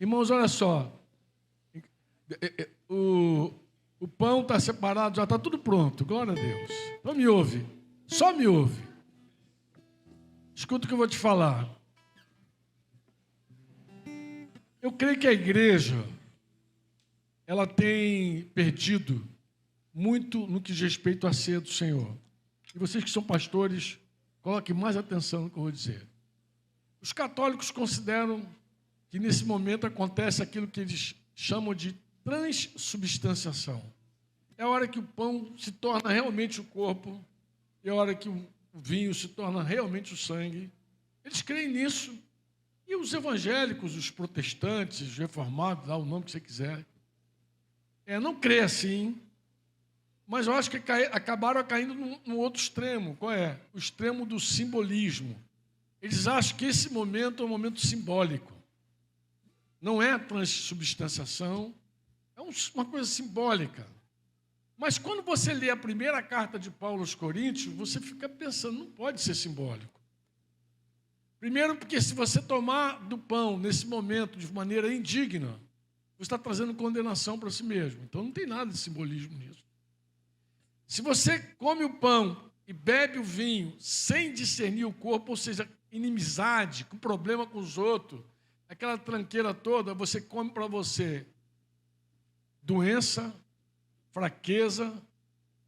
Irmãos, olha só. O pão está separado, já está tudo pronto. Glória a Deus. Então me ouve. Só me ouve. Escuta o que eu vou te falar. Eu creio que a igreja, ela tem perdido muito no que diz respeito à ceia do Senhor. E vocês que são pastores, coloquem mais atenção no que eu vou dizer. Os católicos consideram que nesse momento acontece aquilo que eles chamam de transubstanciação. É a hora que o pão se torna realmente o corpo, é a hora que o vinho se torna realmente o sangue. Eles creem nisso. E os evangélicos, os protestantes, os reformados, dá o nome que você quiser, não creem assim, mas eu acho que acabaram caindo no outro extremo. Qual é? O extremo do simbolismo. Eles acham que esse momento é um momento simbólico. Não é transubstanciação, é uma coisa simbólica. Mas quando você lê a primeira carta de Paulo aos Coríntios, você fica pensando, não pode ser simbólico. Primeiro, porque se você tomar do pão nesse momento de maneira indigna, você está trazendo condenação para si mesmo. Então não tem nada de simbolismo nisso. Se você come o pão e bebe o vinho sem discernir o corpo, ou seja, inimizade, com problema com os outros, aquela tranqueira toda, você come para você doença, fraqueza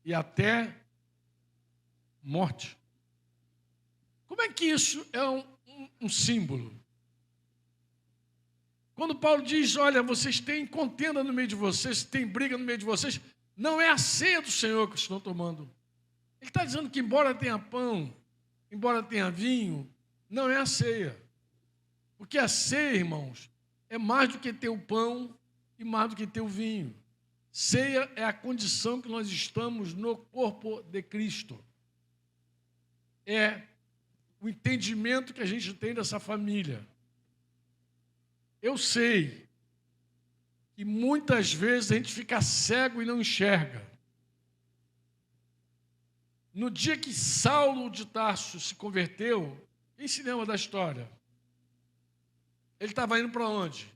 e até morte. Como é que isso é um símbolo? Quando Paulo diz, olha, vocês têm contenda no meio de vocês, tem briga no meio de vocês, não é a ceia do Senhor que estão tomando. Ele está dizendo que embora tenha pão, embora tenha vinho, não é a ceia. Porque a ceia, irmãos, é mais do que ter o pão e mais do que ter o vinho. Ceia é a condição que nós estamos no corpo de Cristo. É o entendimento que a gente tem dessa família. Eu sei que muitas vezes a gente fica cego e não enxerga. No dia que Saulo de Tarso se converteu, quem se lembra da história? Ele estava indo para onde?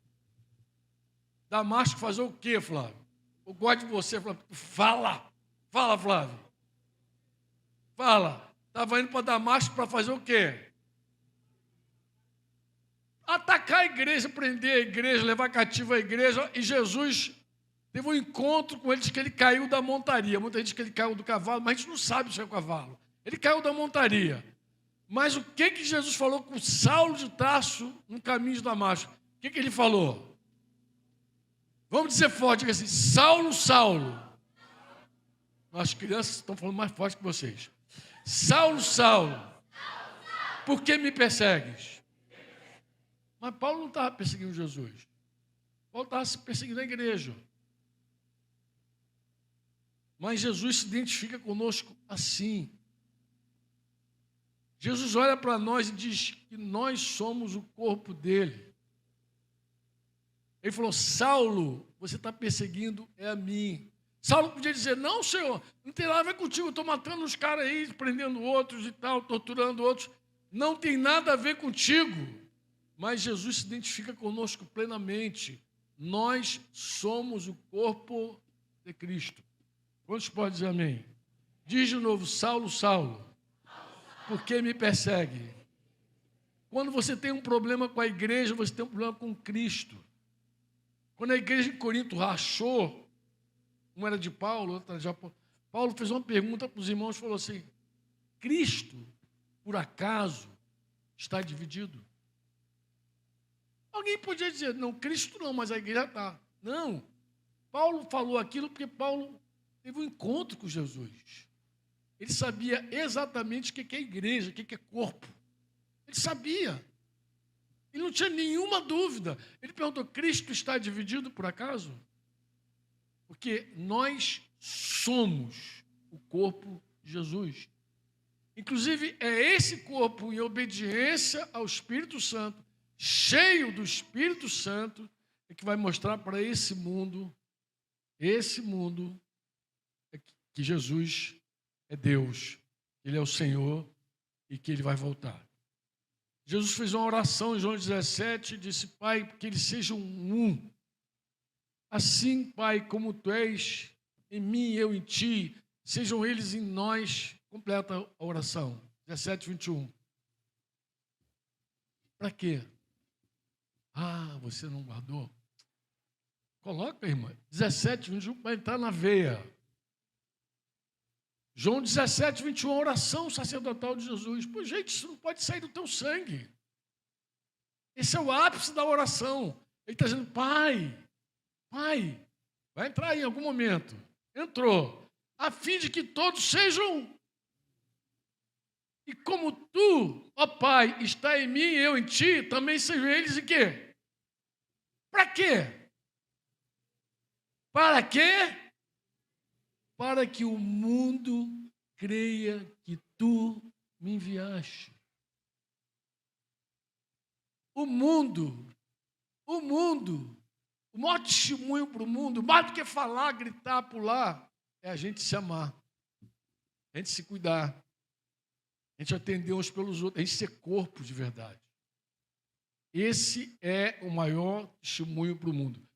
Damasco fazer o quê, Flávio? Eu gosto de você, Flávio. Fala, Flávio. Fala. Estava indo para Damasco para fazer o quê? Atacar a igreja, prender a igreja, levar cativo a igreja. E Jesus teve um encontro com ele, diz que ele caiu da montaria. Muita gente diz que ele caiu do cavalo, mas a gente não sabe se é o cavalo. Ele caiu da montaria. Mas o que Jesus falou com Saulo de Tarso no caminho de Damasco? O que ele falou? Vamos dizer forte, diga assim, Saulo, Saulo. As crianças estão falando mais forte que vocês. Saulo, Saulo, por que me persegues? Mas Paulo não estava perseguindo Jesus. Paulo estava perseguindo a igreja. Mas Jesus se identifica conosco assim. Jesus olha para nós e diz que nós somos o corpo dele. Ele falou, Saulo, você está perseguindo a mim. Saulo podia dizer, não, Senhor, não tem nada a ver contigo, eu estou matando os caras aí, prendendo outros e tal, torturando outros. Não tem nada a ver contigo. Mas Jesus se identifica conosco plenamente. Nós somos o corpo de Cristo. Quantos podem dizer amém? Diz de novo, Saulo, Saulo, por que me persegue? Quando você tem um problema com a igreja, você tem um problema com Cristo. Quando a igreja em Corinto rachou, uma era de Paulo, outra era de Apolo, Paulo fez uma pergunta para os irmãos e falou assim, Cristo, por acaso, está dividido? Alguém podia dizer, não, Cristo não, mas a igreja está. Não, Paulo falou aquilo porque Paulo teve um encontro com Jesus. Ele sabia exatamente o que é igreja, o que é corpo. Ele sabia. Ele não tinha nenhuma dúvida. Ele perguntou, Cristo está dividido por acaso? Porque nós somos o corpo de Jesus. Inclusive, é esse corpo em obediência ao Espírito Santo, cheio do Espírito Santo, é que vai mostrar para esse mundo que Jesus é Deus, Ele é o Senhor e que Ele vai voltar. Jesus fez uma oração em João 17 e disse: Pai, que eles sejam um. Assim, Pai, como Tu és em mim e eu em Ti, sejam eles em nós. Completa a oração. 17, 21. Para quê? Ah, você não guardou? Coloca, irmã. 17, 21, para entrar na veia. João 17, 21, a oração sacerdotal de Jesus. Pô, gente, isso não pode sair do teu sangue. Esse é o ápice da oração. Ele está dizendo: Pai, vai entrar em algum momento. Entrou. A fim de que todos sejam. E como Tu, ó Pai, está em mim e eu em Ti, também sejam eles em quê? Para quê? Para quê? Para que o mundo creia que Tu me enviaste. O maior testemunho para o mundo, mais do que falar, gritar, pular, é a gente se amar, a gente se cuidar, a gente atender uns pelos outros, a gente ser corpo de verdade. Esse é o maior testemunho para o mundo.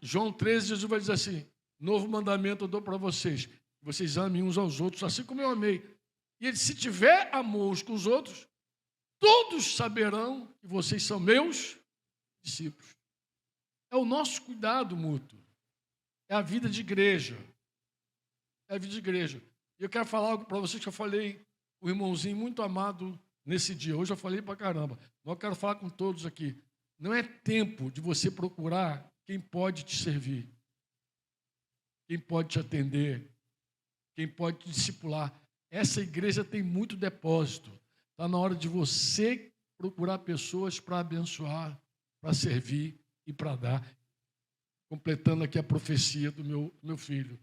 João 13, Jesus vai dizer assim: novo mandamento eu dou para vocês, que vocês amem uns aos outros, assim como eu amei. E ele, se tiver amor uns com os outros, todos saberão que vocês são meus discípulos. É o nosso cuidado mútuo. É a vida de igreja. É a vida de igreja. E eu quero falar algo para vocês que eu falei com o irmãozinho muito amado nesse dia. Hoje eu falei para caramba. Mas eu quero falar com todos aqui. Não é tempo de você procurar quem pode te servir, quem pode te atender, quem pode te discipular. Essa igreja tem muito depósito. Está na hora de você procurar pessoas para abençoar, para servir e para dar. Completando aqui a profecia do meu filho.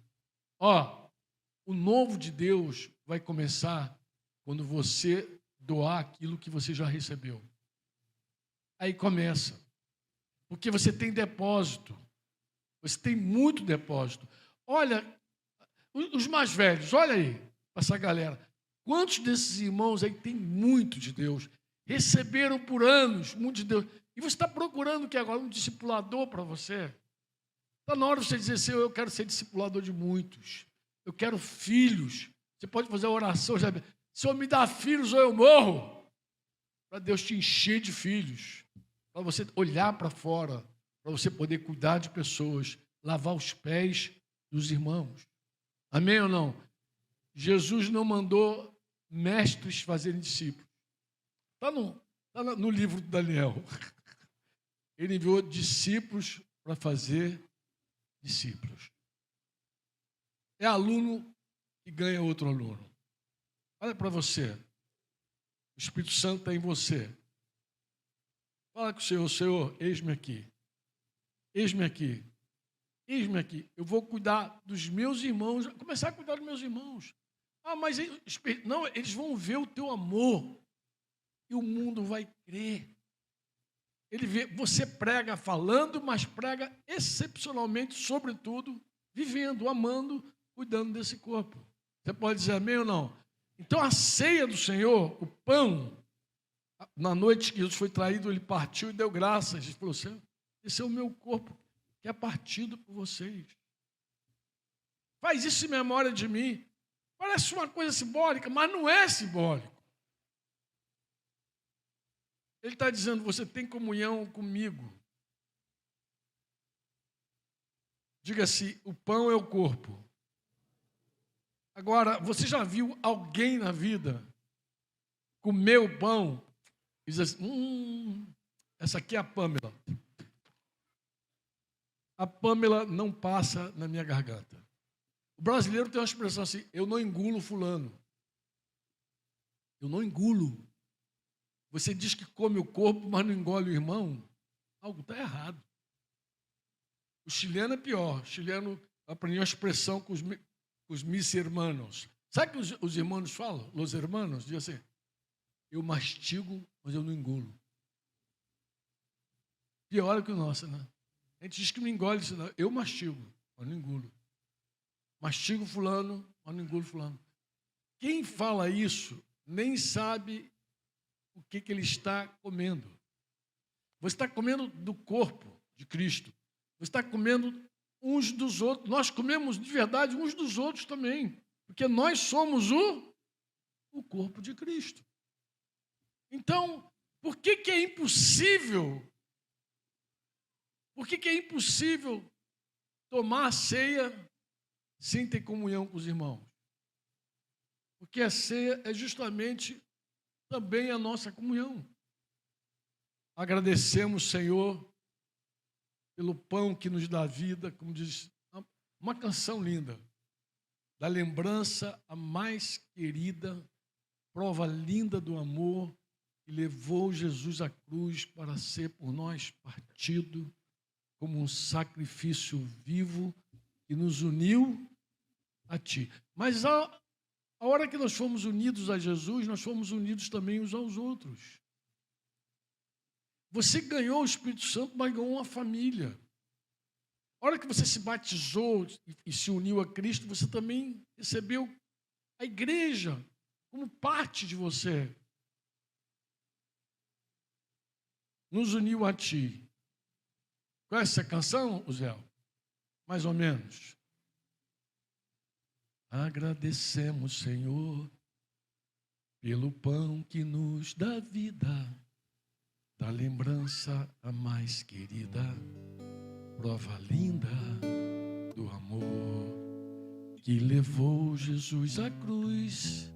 O novo de Deus vai começar quando você doar aquilo que você já recebeu. Aí começa. Porque você tem depósito. Você tem muito depósito. Olha, os mais velhos, olha aí, essa galera. Quantos desses irmãos aí tem muito de Deus? Receberam por anos muito de Deus. E você está procurando o que agora? Um discipulador para você? Está na hora de você dizer assim: eu quero ser discipulador de muitos. Eu quero filhos. Você pode fazer a oração: Senhor, me dá filhos ou eu morro. Para Deus te encher de filhos. Para você olhar para fora. Para você poder cuidar de pessoas. Lavar os pés dos irmãos. Amém ou não? Jesus não mandou mestres fazerem discípulos. Está no livro de Daniel. Ele enviou discípulos para fazer discípulos. É aluno que ganha outro aluno. Olha para você. O Espírito Santo está em você. Fala com o Senhor: Senhor, eis-me aqui. Eis-me aqui. Eis-me aqui. Eu vou cuidar dos meus irmãos. Começar a cuidar dos meus irmãos. Mas não, eles vão ver o teu amor. E o mundo vai crer. Você prega falando, mas prega excepcionalmente, sobretudo, vivendo, amando, cuidando desse corpo. Você pode dizer amém ou não? Então, a ceia do Senhor, o pão, na noite que Jesus foi traído, ele partiu e deu graças. Ele falou: Senhor, esse é o meu corpo, que é partido por vocês. Faz isso em memória de mim. Parece uma coisa simbólica, mas não é simbólico. Ele está dizendo: você tem comunhão comigo. Diga-se: o pão é o corpo. Agora, você já viu alguém na vida comer o pão e dizer assim: essa aqui é a Pâmela. A Pâmela não passa na minha garganta. O brasileiro tem uma expressão assim: eu não engulo fulano. Eu não engulo. Você diz que come o corpo, mas não engole o irmão? Algo está errado. O chileno é pior. O chileno aprendeu a expressão com os mis hermanos. Sabe o que os irmãos falam? Os hermanos dizem assim: eu mastigo, mas eu não engulo. Pior que o nosso, né? A gente diz que não engole isso, não. Eu mastigo, mas não engulo. Mastigo fulano, mas não engulo fulano. Quem fala isso nem sabe o que ele está comendo. Você está comendo do corpo de Cristo. Você está comendo uns dos outros. Nós comemos de verdade uns dos outros também, porque nós somos o corpo de Cristo. Então, por que é impossível? Por que é impossível tomar a ceia sem ter comunhão com os irmãos? Porque a ceia é justamente também a nossa comunhão. Agradecemos, Senhor, pelo pão que nos dá vida, como diz uma canção linda, da lembrança a mais querida, prova linda do amor, que levou Jesus à cruz para ser por nós partido como um sacrifício vivo que nos uniu a Ti. Mas a hora que nós fomos unidos a Jesus, nós fomos unidos também uns aos outros. Você ganhou o Espírito Santo, mas ganhou uma família. A hora que você se batizou e se uniu a Cristo, você também recebeu a igreja como parte de você. Nos uniu a Ti. Conhece essa canção, Zé? Mais ou menos. Agradecemos, Senhor, pelo pão que nos dá vida, da lembrança a mais querida, prova linda do amor, que levou Jesus à cruz,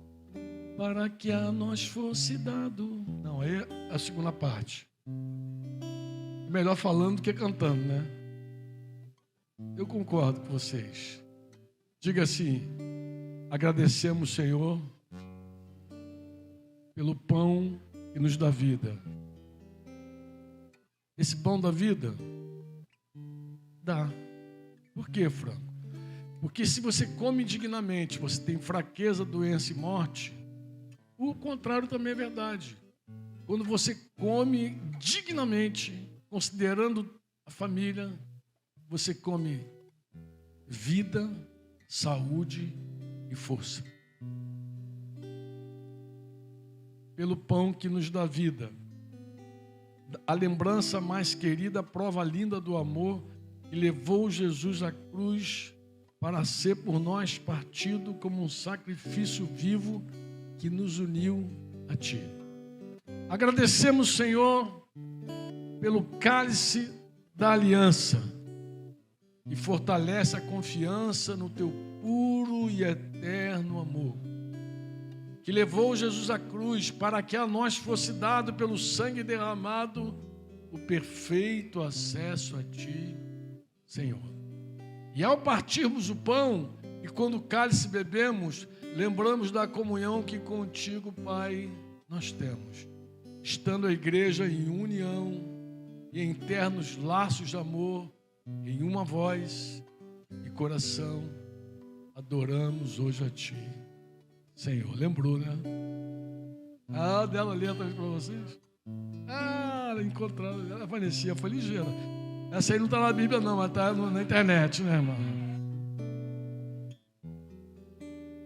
para que a nós fosse dado. Não, aí é a segunda parte. Melhor falando do que cantando, né? Eu concordo com vocês. Diga assim: agradecemos, Senhor, pelo pão que nos dá vida. Esse pão da vida dá. Por quê, Franco? Porque se você come indignamente, você tem fraqueza, doença e morte, o contrário também é verdade. Quando você come dignamente, considerando a família, você come vida, saúde e força. Pelo pão que nos dá vida, a lembrança mais querida, a prova linda do amor, que levou Jesus à cruz para ser por nós partido como um sacrifício vivo que nos uniu a Ti. Agradecemos, Senhor, pelo cálice da aliança, que fortalece a confiança no Teu puro e eterno amor, que levou Jesus à cruz para que a nós fosse dado pelo sangue derramado o perfeito acesso a Ti, Senhor. E ao partirmos o pão e quando o cálice bebemos, lembramos da comunhão que contigo, Pai, nós temos, estando a igreja em união e em ternos laços de amor, em uma voz e coração, adoramos hoje a Ti, Senhor. Lembrou, né? Ah, dela letra para vocês. Ah, encontraram, a Vanessinha foi ligeira. Essa aí não está na Bíblia não, mas está na internet, né, irmão?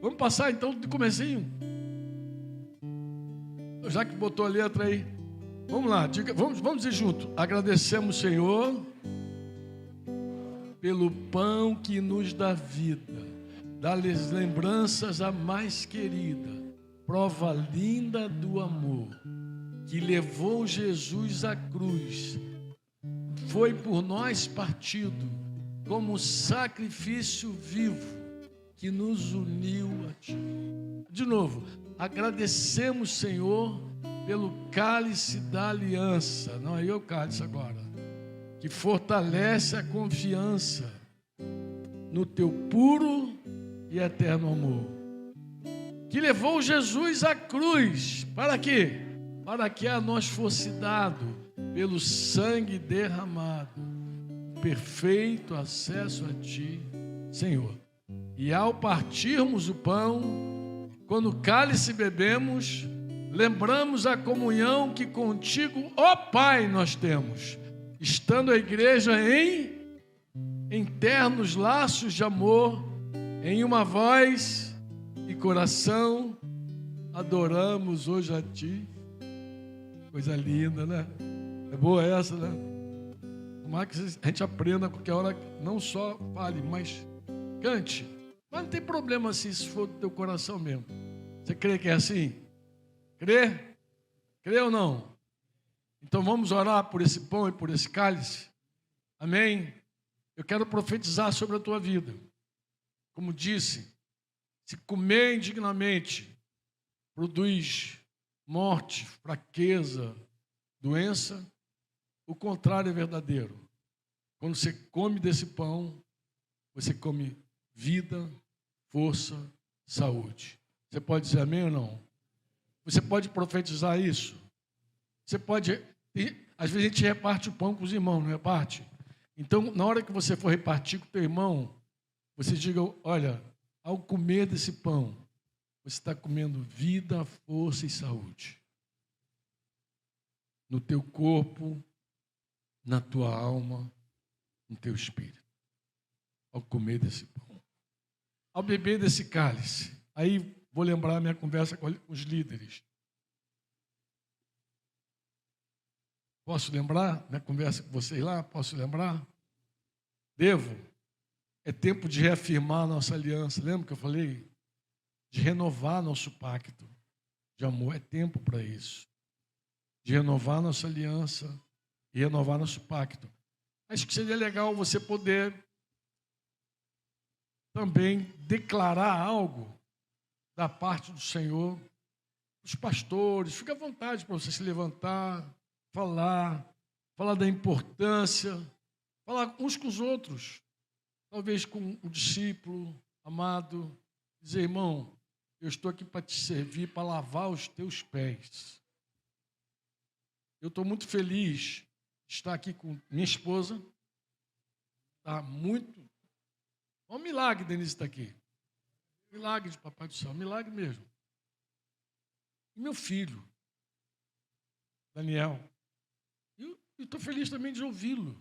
Vamos passar então de comecinho? Já que botou a letra aí, vamos lá, diga, vamos dizer junto. Agradecemos, Senhor, pelo pão que nos dá vida, dá-lhes lembranças a mais querida, prova linda do amor, que levou Jesus à cruz, foi por nós partido, como sacrifício vivo, que nos uniu a Ti. De novo, agradecemos, Senhor, pelo cálice da aliança, não é o cálice agora, que fortalece a confiança no Teu puro e eterno amor, que levou Jesus à cruz, para quê? Para que a nós fosse dado, pelo sangue derramado, perfeito acesso a Ti, Senhor. E ao partirmos o pão, quando o cálice bebemos, lembramos a comunhão que contigo, ó Pai, nós temos, estando a igreja em ternos laços de amor, em uma voz e coração, adoramos hoje a Ti, Coisa linda, né? É boa essa, né? Tomara que a gente aprenda a qualquer hora, não só fale, mas cante. Mas não tem problema se isso for do teu coração mesmo. Você crê que é assim? Crê? Crê ou não? Então vamos orar por esse pão e por esse cálice? Amém? Eu quero profetizar sobre a tua vida. Como disse, se comer indignamente produz morte, fraqueza, doença, o contrário é verdadeiro. Quando você come desse pão, você come vida, força, saúde. Você pode dizer amém ou não? Você pode profetizar isso? Você pode... Às vezes a gente reparte o pão com os irmãos, não reparte? Então, na hora que você for repartir com o teu irmão, você diga, olha, ao comer desse pão, você está comendo vida, força e saúde. No teu corpo, na tua alma, no teu espírito. Ao comer desse pão. Ao beber desse cálice. Aí vou lembrar minha conversa com os líderes. Posso lembrar minha conversa com vocês lá? Posso lembrar? Devo. É tempo de reafirmar a nossa aliança. Lembra que eu falei? De renovar nosso pacto de amor. É tempo para isso. De renovar nossa aliança e renovar nosso pacto. Acho que seria legal você poder também declarar algo da parte do Senhor. Os pastores, fica à vontade para você se levantar, falar da importância, falar uns com os outros, talvez com o discípulo amado, dizer, irmão, eu estou aqui para te servir, para lavar os teus pés. Eu estou muito feliz de estar aqui com minha esposa, está muito... É um milagre, Denise está aqui, milagre de Papai do Céu, milagre mesmo. E meu filho, Daniel, eu estou feliz também de ouvi-lo.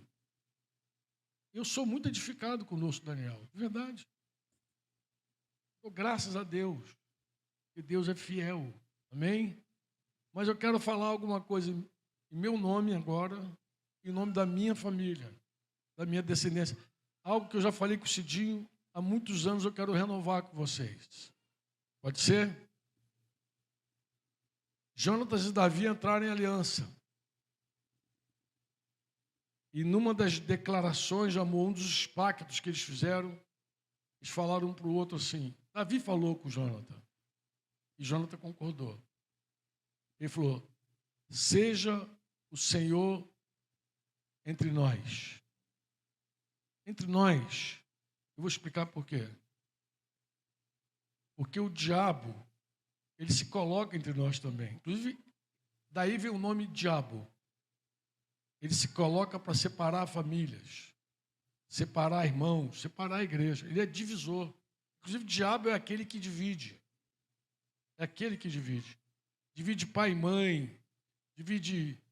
Eu sou muito edificado conosco, Daniel, de verdade. Graças a Deus, que Deus é fiel, amém? Mas eu quero falar alguma coisa em meu nome agora, em nome da minha família, da minha descendência. Algo que eu já falei com o Cidinho, há muitos anos eu quero renovar com vocês. Pode ser? Jonatas e Davi entraram em aliança. E numa das declarações de amor, um dos pactos que eles fizeram, eles falaram um para o outro assim, Davi falou com Jonathan, e Jonathan concordou. Ele falou, seja o Senhor entre nós. Entre nós. Eu vou explicar por quê. Porque o diabo, ele se coloca entre nós também. Inclusive, daí vem o nome diabo. Ele se coloca para separar famílias, separar irmãos, separar a igreja. Ele é divisor. Inclusive, o diabo é aquele que divide. É aquele que divide. Divide pai e mãe, divide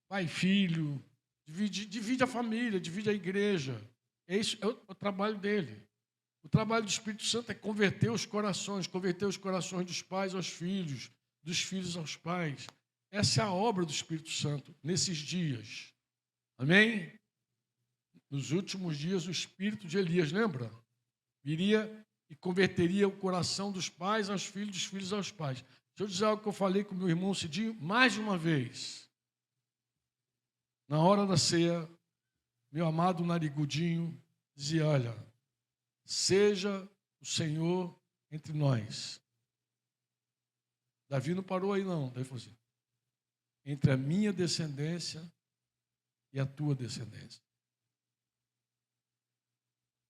pai e filho, divide a família, divide a igreja. É isso, é o trabalho dele. O trabalho do Espírito Santo é converter os corações dos pais aos filhos, dos filhos aos pais. Essa é a obra do Espírito Santo nesses dias. Amém? Nos últimos dias, o espírito de Elias, lembra? Viria e converteria o coração dos pais aos filhos, dos filhos aos pais. Deixa eu dizer algo que eu falei com meu irmão Cidinho mais de uma vez. Na hora da ceia, meu amado narigudinho dizia, olha, seja o Senhor entre nós. Davi não parou aí não, daí falou assim, entre a minha descendência e a tua descendência.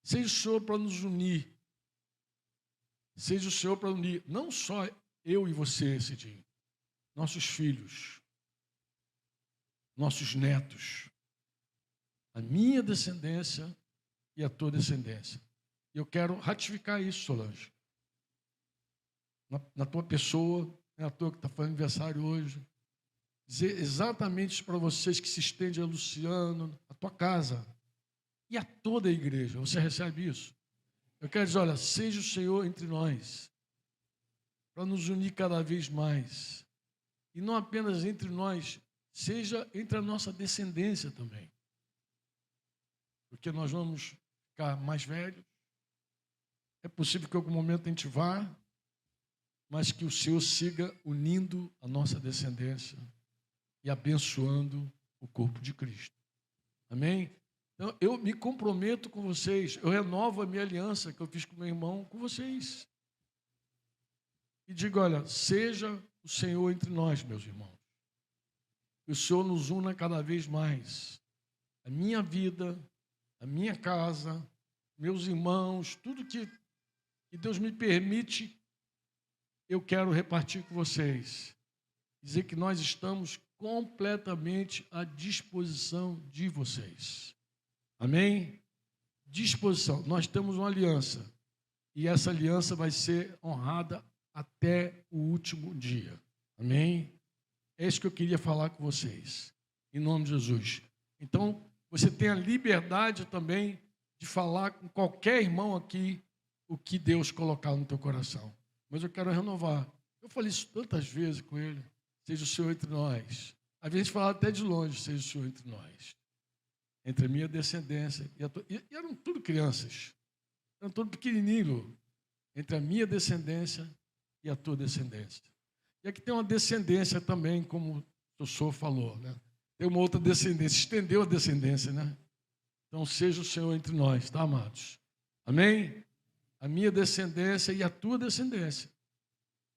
Seja o Senhor para nos unir. Seja o Senhor para unir, não só eu e você, Cidinho, nossos filhos, nossos netos, a minha descendência e a tua descendência. E eu quero ratificar isso, Solange. Na tua pessoa, é a tua que está fazendo aniversário hoje. Dizer exatamente isso para vocês que se estende a Luciano, a tua casa e a toda a igreja. Você recebe isso? Eu quero dizer, olha, seja o Senhor entre nós, para nos unir cada vez mais. E não apenas entre nós, seja entre a nossa descendência também. Porque nós vamos ficar mais velhos. É possível que em algum momento a gente vá, mas que o Senhor siga unindo a nossa descendência e abençoando o corpo de Cristo. Amém? Então, eu me comprometo com vocês, eu renovo a minha aliança que eu fiz com meu irmão, com vocês. E digo, olha, seja o Senhor entre nós, meus irmãos. Que o Senhor nos una cada vez mais. A minha vida, a minha casa, meus irmãos, tudo que Deus me permite, eu quero repartir com vocês. Dizer que nós estamos completamente à disposição de vocês. Amém? Disposição. Nós temos uma aliança. E essa aliança vai ser honrada até o último dia. Amém? É isso que eu queria falar com vocês. Em nome de Jesus. Então, você tem a liberdade também de falar com qualquer irmão aqui o que Deus colocar no teu coração. Mas eu quero renovar. Eu falei isso tantas vezes com ele. Seja o Senhor entre nós. Às vezes falava até de longe, seja o Senhor entre nós. Entre a minha descendência e a tua. E eram tudo crianças. Eram tudo pequenininho. Entre a minha descendência e a tua descendência. E aqui tem uma descendência também, como o senhor falou, né? Tem uma outra descendência, estendeu a descendência, né? Então, seja o Senhor entre nós, tá, amados? Amém? A minha descendência e a tua descendência.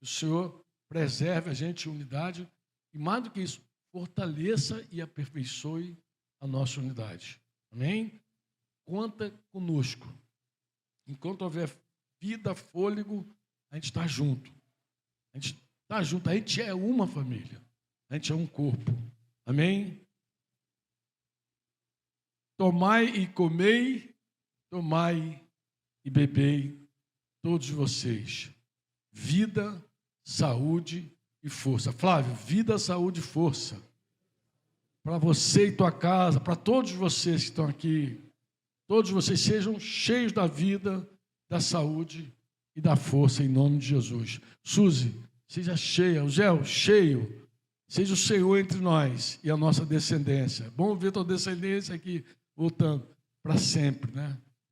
O Senhor preserve a gente em unidade e, mais do que isso, fortaleça e aperfeiçoe a nossa unidade. Amém? Conta conosco. Enquanto houver vida, fôlego, a gente está junto. A gente está junto. A gente é uma família. A gente é um corpo. Amém? Tomai e comei, tomai e bebei, todos vocês. Vida, saúde e força. Flávio, vida, saúde e força. Para você e tua casa, para todos vocês que estão aqui, todos vocês sejam cheios da vida, da saúde e da força, em nome de Jesus. Suzy, seja cheia. O Zé, cheio. Seja o Senhor entre nós e a nossa descendência. Bom ver tua descendência aqui voltando para sempre, né?